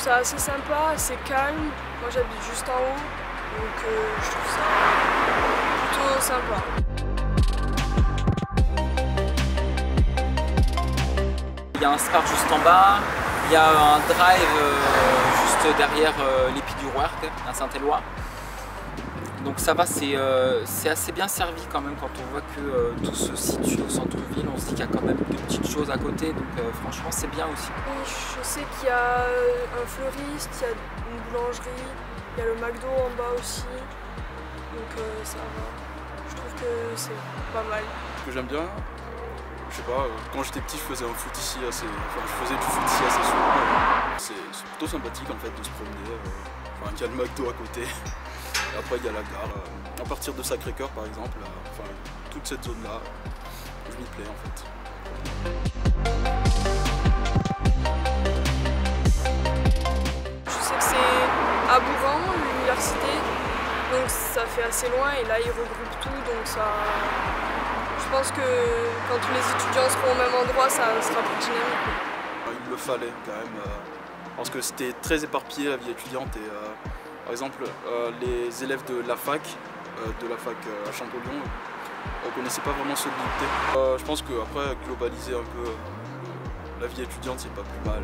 ça assez sympa, assez calme. Moi j'habite juste en haut, donc je trouve ça plutôt sympa. Il y a un Spar juste en bas, il y a un drive juste derrière l'Épidurroir à Saint-Éloi. Donc ça va, c'est assez bien servi quand même quand on voit que tout se situe au centre-ville. On se dit qu'il y a quand même de petites choses à côté, donc franchement c'est bien aussi. Je sais qu'il y a un fleuriste, il y a une boulangerie, il y a le McDo en bas aussi, donc ça va. Je trouve que c'est pas mal. Ce que j'aime bien, je sais pas, quand j'étais petit je faisais un foot ici assez, je faisais du foot ici assez souvent. C'est plutôt sympathique en fait de se promener. Il y a le McDo à côté. Et après il y a la gare, à partir de Sacré-Cœur par exemple, toute cette zone là, je m'y plais en fait. Je sais que c'est à Bourran, l'université, donc ça fait assez loin et là ils regroupent tout, donc ça... Je pense que quand tous les étudiants seront au même endroit, ça sera plus dynamique. Il le fallait quand même, parce que c'était très éparpillé la vie étudiante et par exemple les élèves de la fac à Champollion, on ne connaissait pas vraiment solidité. Je pense qu'après globaliser un peu la vie étudiante c'est pas plus mal.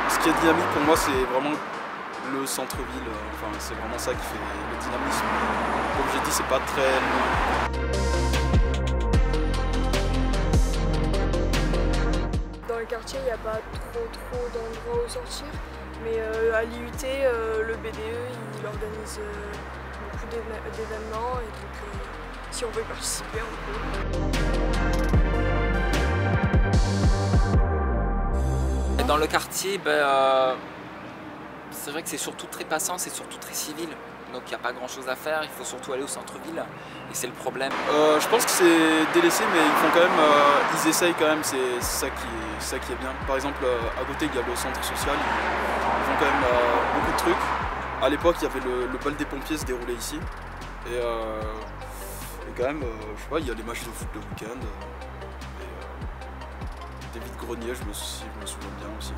Ce qui est dynamique pour moi c'est vraiment le centre-ville, c'est vraiment ça qui fait le dynamisme. Comme j'ai dit c'est pas très long. Dans le quartier, il n'y a pas trop d'endroits où sortir, mais à l'IUT, le BDE, il organise beaucoup d'événements et donc si on veut y participer, on peut. Dans le quartier, c'est vrai que c'est surtout très passant, c'est surtout très civil. Donc il n'y a pas grand chose à faire, il faut surtout aller au centre-ville et c'est le problème. Je pense que c'est délaissé mais ils font quand même, ils essayent quand même, c'est ça qui est bien. Par exemple à côté il y a le centre social, ils font quand même beaucoup de trucs. À l'époque il y avait le bal des pompiers se déroulait ici. Et quand même, je sais pas, il y a les matchs de foot le week-end. Des vides-greniers, je me souviens bien aussi.